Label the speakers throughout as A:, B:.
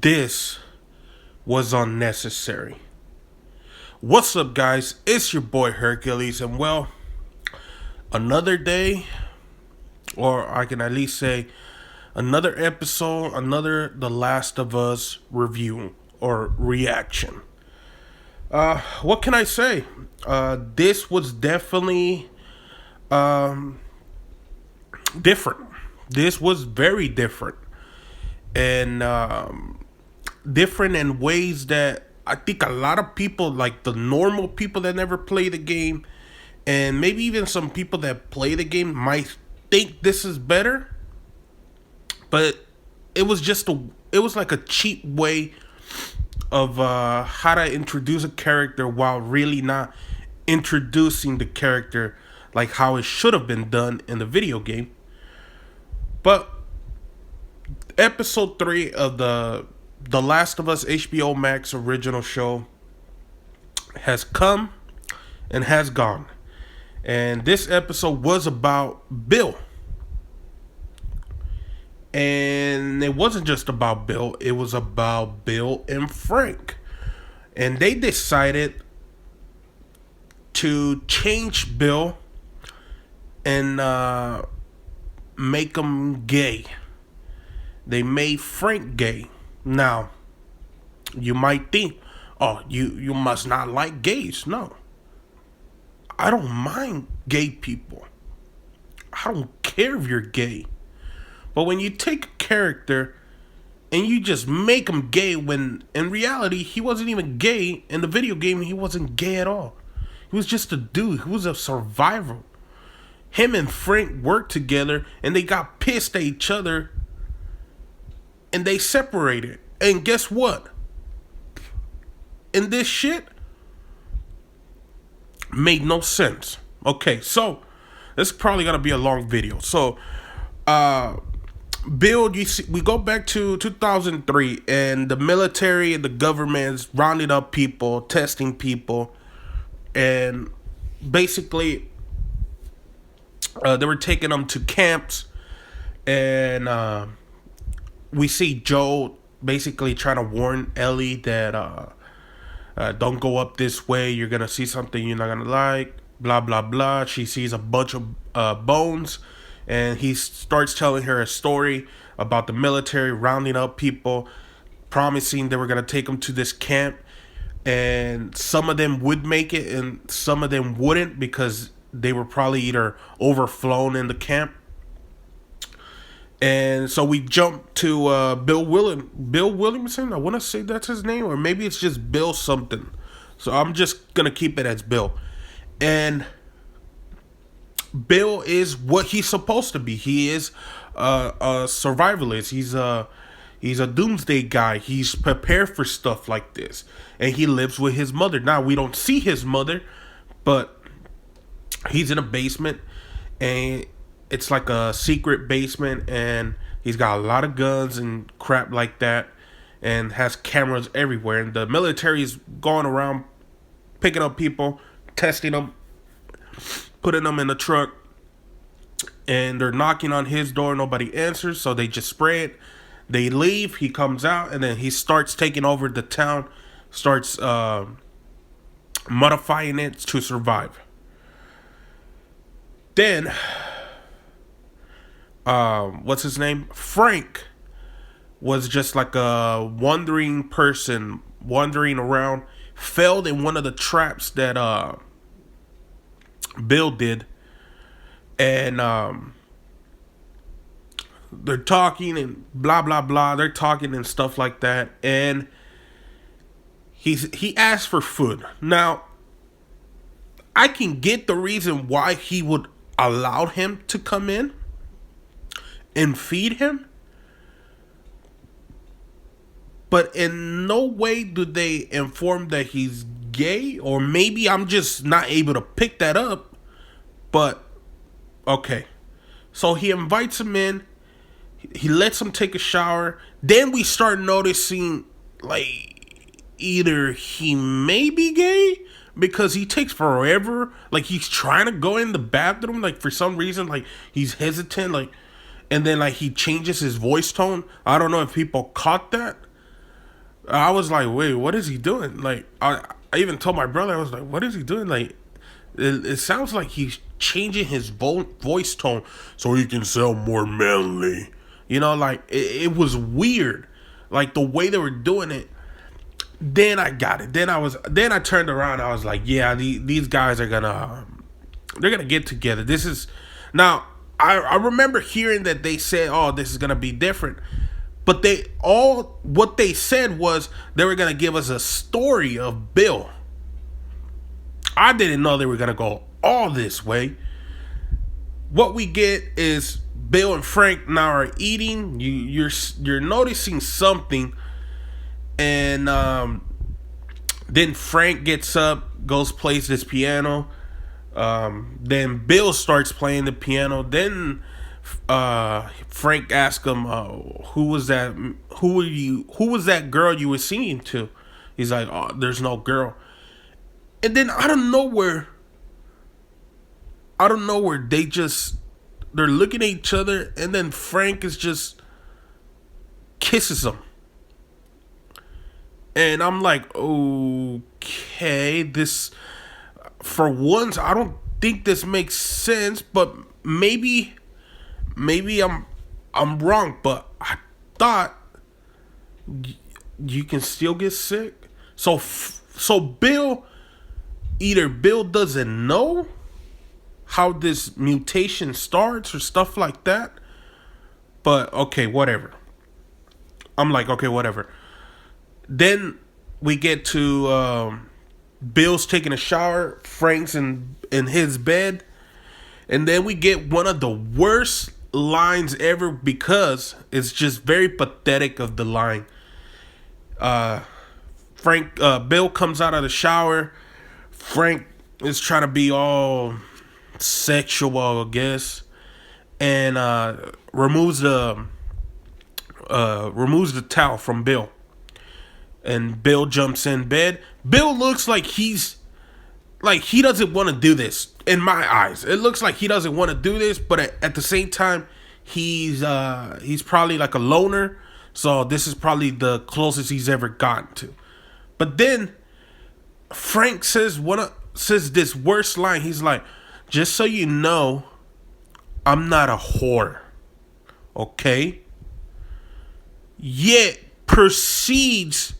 A: This was unnecessary. What's up, guys? It's your boy Hercules, and well, another day, or I can at least say another episode, another The Last of Us review or reaction. What can I say? This was definitely different. This was very different, and different in ways that I think a lot of people, like the normal people that never play the game, and maybe even some people that play the game, might think this is better. But it was like a cheap way of how to introduce a character while really not introducing the character like how it should have been done in the video game. But episode 3 of the Last of Us hbomax original show has come and has gone. And this episode was about Bill. And it wasn't just about Bill, it was about Bill and Frank. And they decided to change Bill and make him gay. They made Frank gay. Now, you might think, oh, you must not like gays. No. I don't mind gay people. I don't care if you're gay. But when you take a character and you just make him gay when in reality he wasn't even gay, in the video game he wasn't gay at all. He was just a dude. He was a survivor. Him and Frank worked together and they got pissed at each other and they separated. And guess what? And this shit made no sense. Okay, so this is probably gonna be a long video. So Bill, you see, we go back to 2003, and the military and the government is rounding up people, testing people, and basically they were taking them to camps, and we see Joe basically trying to warn Ellie that don't go up this way, you're gonna see something you're not gonna like, blah blah blah. She sees a bunch of bones, and he starts telling her a story about the military rounding up people, promising they were going to take them to this camp. And some of them would make it and some of them wouldn't because they were probably either overflown in the camp. And so we jump to Bill Williamson. I want to say that's his name, or maybe it's just Bill something. So I'm just going to keep it as Bill. And Bill is what he's supposed to be. He is a survivalist. He's a doomsday guy. He's prepared for stuff like this, and he lives with his mother. Now we don't see his mother, but he's in a basement, and it's like a secret basement, and he's got a lot of guns and crap like that, and has cameras everywhere. And the military is going around picking up people, testing them, putting them in the truck, and they're knocking on his door. Nobody answers, so they just spray it. They leave. He comes out, and then he starts taking over the town, starts modifying it to survive. Then, what's his name? Frank was just like a wandering person, wandering around, failed in one of the traps that Bill did, and they're talking and blah blah blah. They're talking and stuff like that, and he asked for food. Now, I can get the reason why he would allow him to come in and feed him, but in no way do they inform that he's gay, or maybe I'm just not able to pick that up. But okay, so he invites him in, he lets him take a shower. Then we start noticing, like, either he may be gay because he takes forever, like he's trying to go in the bathroom, like for some reason, like he's hesitant, like, and then like he changes his voice tone. I don't know if people caught that, I was like, wait, what is he doing? Like, I even told my brother, I was like, what is he doing? Like, it sounds like he's changing his voice tone so he can sound more manly. You know, like, it was weird. Like, the way they were doing it. Then I got it. Then I turned around. I was like, yeah, these guys are gonna, they're gonna get together. This is, now, I remember hearing that they said, oh, this is gonna be different. But what they said was they were gonna give us a story of Bill. I didn't know they were gonna go all this way. What we get is Bill and Frank now are eating. You're noticing something, and then Frank gets up, goes plays this piano. Then Bill starts playing the piano. Then Frank asks him, "Who was that? Who were you? Who was that girl you were singing to?" He's like, "Oh, there's no girl." And then out of nowhere, they're looking at each other, and then Frank is just kisses him, and I'm like, okay, this for once, I don't think this makes sense, but maybe I'm wrong, but I thought you can still get sick. So either Bill doesn't know how this mutation starts or stuff like that. But okay, whatever. I'm like, okay, whatever. Then we get to Bill's taking a shower, Frank's in his bed, and then we get one of the worst lines ever because it's just very pathetic of the line. Bill comes out of the shower. Frank is trying to be all sexual, I guess, and removes the towel from Bill. And Bill jumps in bed. Bill looks like he doesn't want to do this. In my eyes, it looks like he doesn't want to do this, but at the same time, he's probably like a loner, so this is probably the closest he's ever gotten to. But then Frank says this worst line. He's like, "Just so you know, I'm not a whore, okay?" Yet proceeds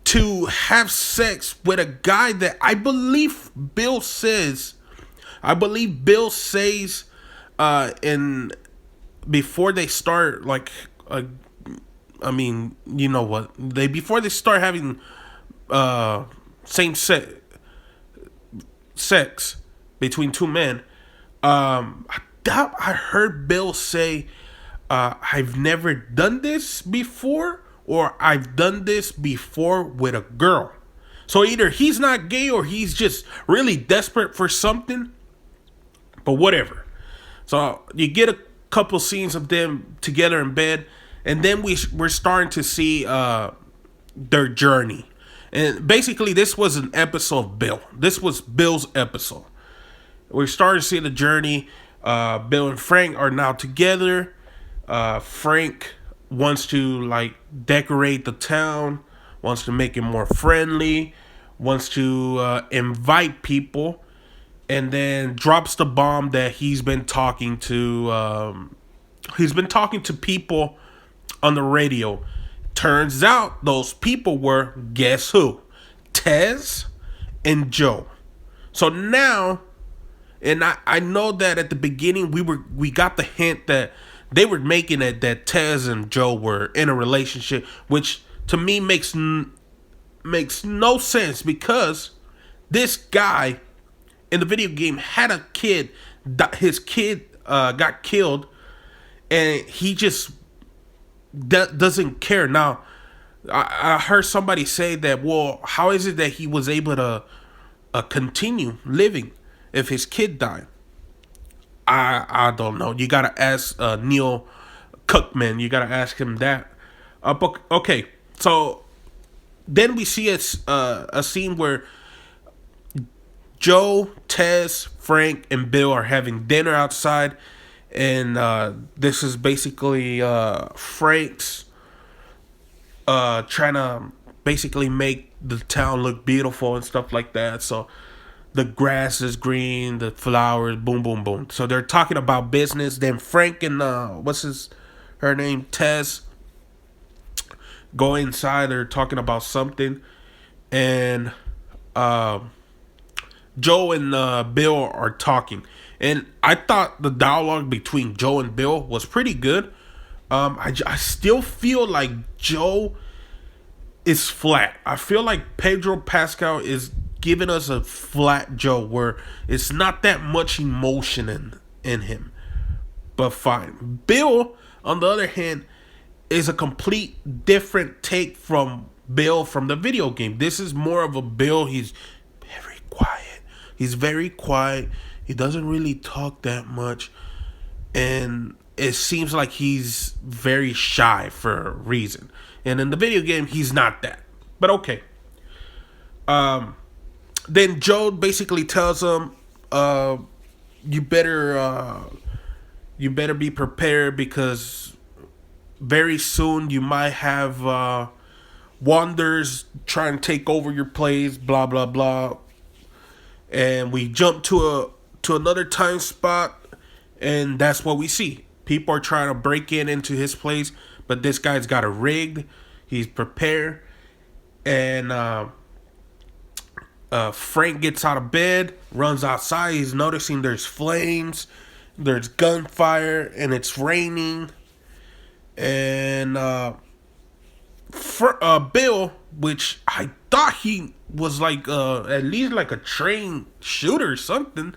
A: to have sex with a guy that I believe Bill says in before they start, like, I mean, you know what, before they start having same sex between two men. I heard Bill say, I've never done this before, or I've done this before with a girl. So either he's not gay or he's just really desperate for something. But whatever. So you get a couple scenes of them together in bed, and then we're starting to see their journey. And basically, this was an episode of Bill. This was Bill's episode. We're starting to see the journey. Bill and Frank are now together. Frank wants to, like, decorate the town, wants to make it more friendly, wants to invite people, and then drops the bomb that he's been talking to people on the radio. Turns out those people were, guess who? Tez and Joe. So now, and I know that at the beginning we got the hint that they were making it that Tez and Joe were in a relationship, which to me makes no sense, because this guy in the video game had a kid. His kid got killed, and he just doesn't care. Now, I heard somebody say that, well, how is it that he was able to continue living if his kid died? I don't know. You gotta ask Neil Cookman. You gotta ask him that. But okay, so then we see a scene where Joe, Tez, Frank, and Bill are having dinner outside, and this is basically Frank's trying to basically make the town look beautiful and stuff like that. So the grass is green, the flowers, boom, boom, boom. So they're talking about business. Then Frank and her name, Tess, go inside. They're talking about something, and uh, Joe and Bill are talking. And I thought the dialogue between Joe and Bill was pretty good. I still feel like Joe is flat. I feel like Pedro Pascal is giving us a flat Joe where it's not that much emotion in him. But fine. Bill, on the other hand, is a complete different take from Bill from the video game. This is more of a Bill. He's very quiet. He's very quiet. He doesn't really talk that much. And it seems like he's very shy for a reason. And in the video game, he's not that. But okay. Then Joe basically tells him, you better be prepared because very soon you might have wanders trying to take over your place, blah blah blah. And we jump to another time spot, and that's what we see. People are trying to break into his place, but this guy's got it rigged. He's prepared, and Frank gets out of bed, runs outside. He's noticing there's flames, there's gunfire, and it's raining. And Bill, which I thought he was like at least like a trained shooter or something.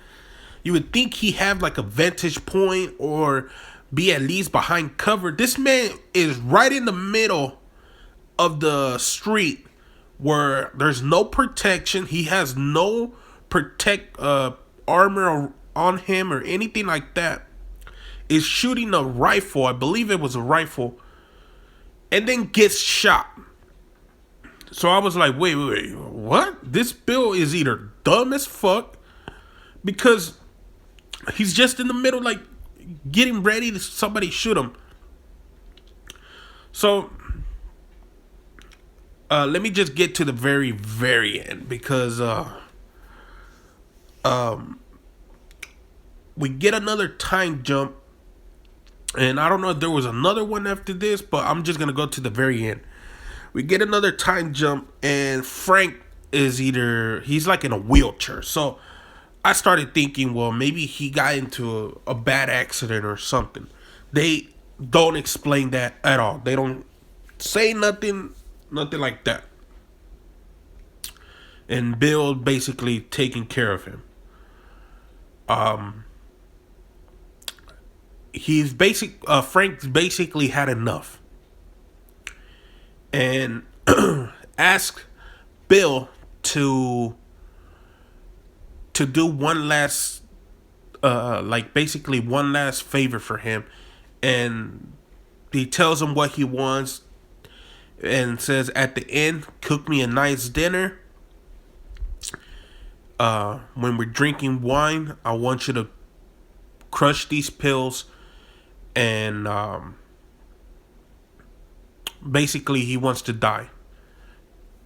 A: You would think he had like a vantage point or be at least behind cover. This man is right in the middle of the street where there's no protection. He has no armor on him or anything like that. Is shooting a rifle. I believe it was a rifle. And then gets shot. So I was like, wait, what? This Bill is either dumb as fuck because he's just in the middle, like, getting ready to somebody shoot him. So, let me just get to the very, very end because, we get another time jump. And I don't know if there was another one after this, but I'm just going to go to the very end. We get another time jump, and Frank is he's like in a wheelchair. So I started thinking, well, maybe he got into a bad accident or something. They don't explain that at all. They don't say nothing like that. And Bill basically taking care of him. Frank's basically had enough. And asked Bill to do one last one last favor for him, and he tells him what he wants and says at the end, cook me a nice dinner. When we're drinking wine, I want you to crush these pills, and basically he wants to die.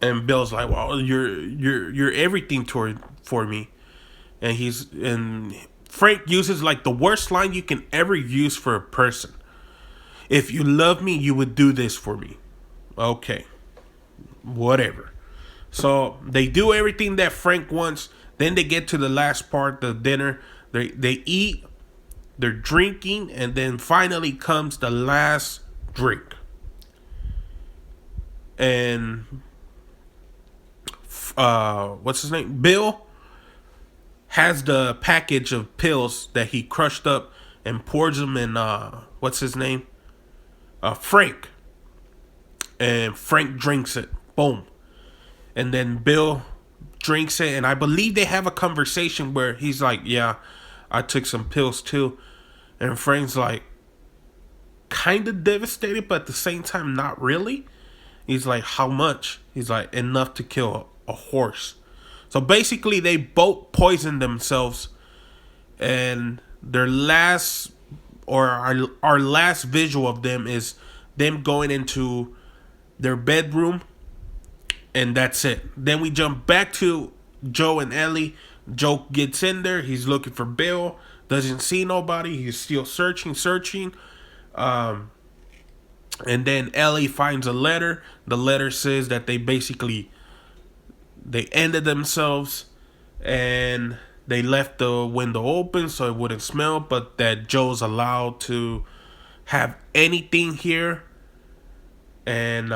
A: And Bill's like, well, you're everything for me. And Frank uses like the worst line you can ever use for a person. If you love me, you would do this for me. Okay. Whatever. So they do everything that Frank wants. Then they get to the last part, the dinner. They eat, they're drinking, and then finally comes the last drink. And what's his name? Bill has the package of pills that he crushed up and pours them in what's his name? Frank. And Frank drinks it. Boom. And then Bill drinks it, and I believe they have a conversation where he's like, yeah, I took some pills too. And Frank's like, kind of devastated, but at the same time, not really. He's like, how much? He's like, enough to kill a horse. So basically, they both poisoned themselves, and their last, or our last visual of them is them going into their bedroom, and that's it. Then we jump back to Joe and Ellie. Joe gets in there. He's looking for Bill. Doesn't see nobody. He's still searching. And then Ellie finds a letter. The letter says that they ended themselves, and they left the window open so it wouldn't smell, but that Joe's allowed to have anything here. And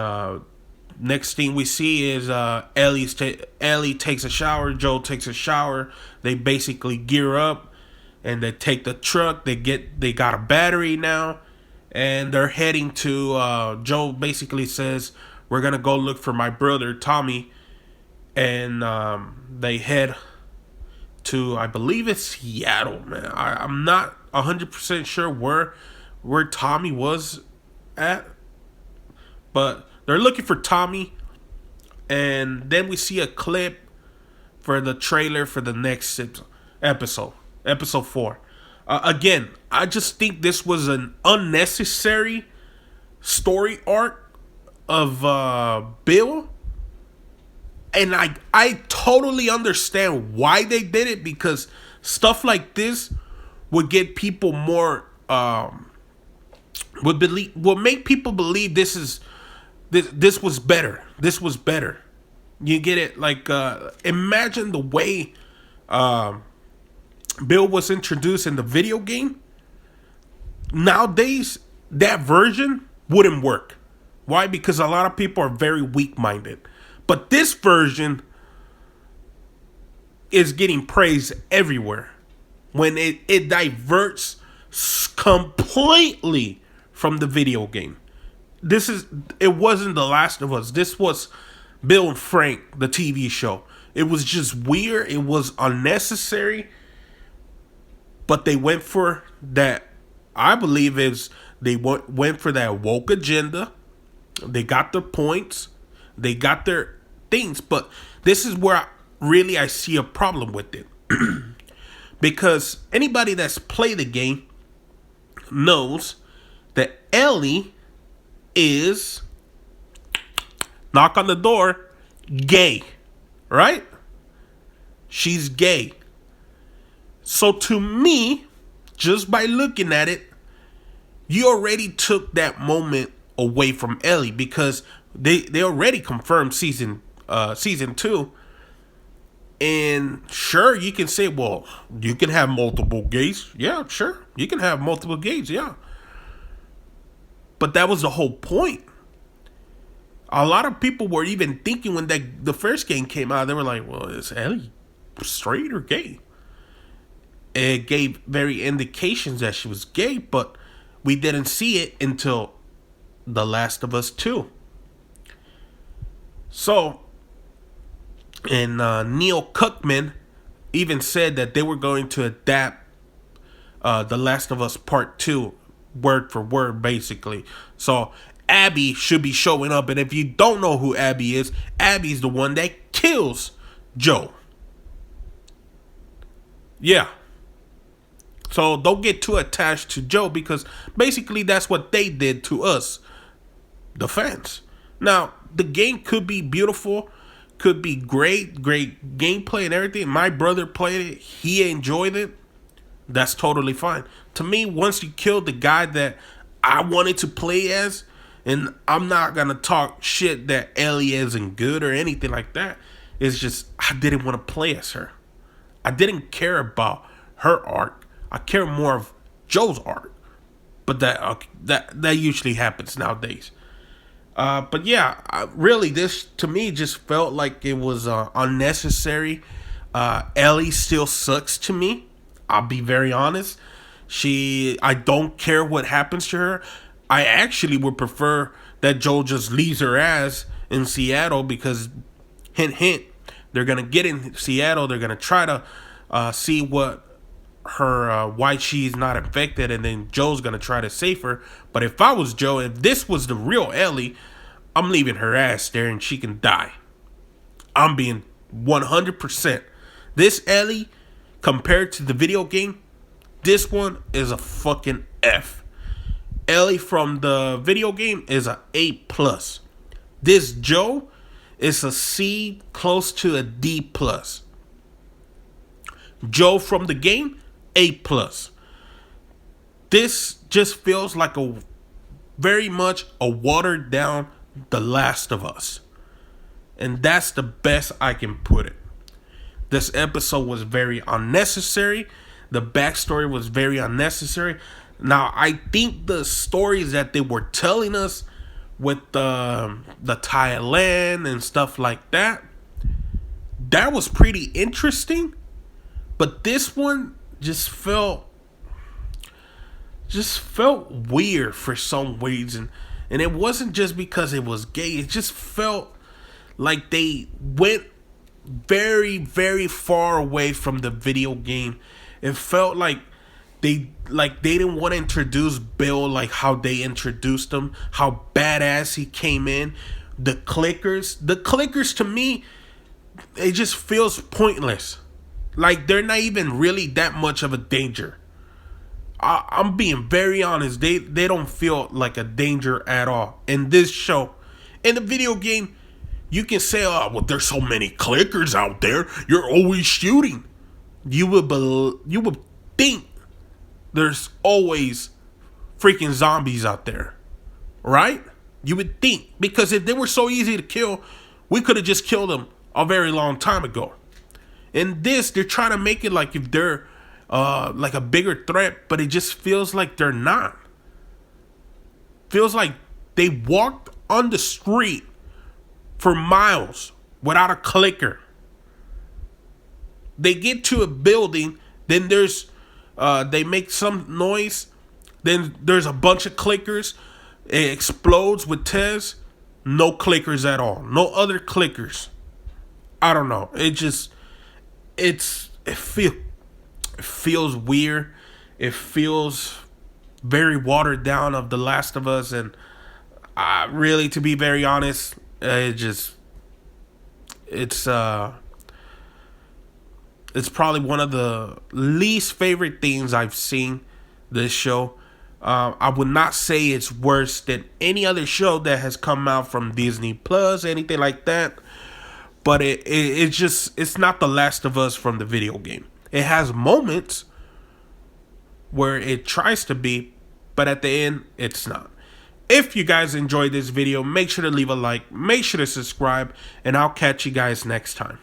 A: next thing we see is Ellie takes a shower. Joe takes a shower. They basically gear up, and they take the truck. They got a battery now, and they're heading to. Joe basically says, "We're gonna go look for my brother Tommy," and they head to, I believe it's Seattle, man. I'm not 100% sure where Tommy was at, but they're looking for Tommy. And then we see a clip for the trailer for the next episode 4. Again, I just think this was an unnecessary story arc of Bill. And I totally understand why they did it, because stuff like this would get people more would make people believe this was better. This was better. You get it? Like imagine the way Bill was introduced in the video game. Nowadays, that version wouldn't work. Why? Because a lot of people are very weak-minded. But this version is getting praise everywhere when it diverts completely from the video game. It wasn't The Last of Us. This was Bill and Frank, the TV show. It was just weird. It was unnecessary. But they went for that. I believe they went for that woke agenda. They got their points. They got their things. But this is where I see a problem with it. Because anybody that's played the game knows that Ellie is, knock on the door, gay. Right? She's gay. So to me, just by looking at it, you already took that moment away from Ellie, because they already confirmed season 2. And sure, you can say, well, you can have multiple gays. Yeah, sure. You can have multiple gays, yeah. But that was the whole point. A lot of people were even thinking when the first game came out, they were like, well, is Ellie straight or gay? It gave very indications that she was gay, but we didn't see it until The Last of Us 2. So, and Neil Cuckman even said that they were going to adapt The Last of Us Part 2 word for word, basically. So Abby should be showing up, and if you don't know who Abby's the one that kills Joe. Yeah. So don't get too attached to Joe, because basically that's what they did to us, the fans. Now, the game could be beautiful, could be great gameplay and everything. My brother played it. He enjoyed it. That's totally fine. To me, once you killed the guy that I wanted to play as, and I'm not going to talk shit that Ellie isn't good or anything like that. It's just, I didn't want to play as her. I didn't care about her arc. I care more of Joe's arc. But that usually happens nowadays. But yeah, really, this to me just felt like it was unnecessary. Ellie still sucks to me. I'll be very honest. I don't care what happens to her. I actually would prefer that Joe just leaves her ass in Seattle, because hint, hint, they're going to get in Seattle. They're going to try to see what her why she's not infected, and then Joe's going to try to save her. But if I was Joe, if this was the real Ellie, I'm leaving her ass there and she can die. I'm being 100%. This Ellie, compared to the video game, this one is a fucking F. Ellie from the video game is a A+. This Joe is a C close to a D plus. Joe from the game, A plus. This just feels like a very much a watered down The Last of Us. And that's the best I can put it. This episode was very unnecessary. The backstory was very unnecessary. Now, I think the stories that they were telling us with the Thailand and stuff like that, that was pretty interesting. But this one just felt weird for some reason. And it wasn't just because it was gay. It just felt like they went very, very far away from the video game. It felt like they didn't want to introduce Bill like how they introduced him, how badass he came in. The clickers to me, it just feels pointless. Like they're not even really that much of a danger. I'm being very honest. They don't feel like a danger at all in this show. In the video game, you can say, "Oh, well, there's so many clickers out there. You're always shooting." You would think there's always freaking zombies out there, right? You would think, because if they were so easy to kill, we could have just killed them a very long time ago. In this, they're trying to make it like if they're like a bigger threat, but it just feels like they're not. Feels like they walked on the street for miles without a clicker. They get to a building, then they make some noise, then there's a bunch of clickers. It explodes with Tez. No clickers at all. No other clickers. I don't know. It feels weird. It feels very watered down of The Last of Us, and really, to be very honest, it's probably one of the least favorite things I've seen this show. I would not say it's worse than any other show that has come out from Disney Plus, anything like that. But it's not The Last of Us from the video game. It has moments where it tries to be, but at the end, it's not. If you guys enjoyed this video, make sure to leave a like, make sure to subscribe, and I'll catch you guys next time.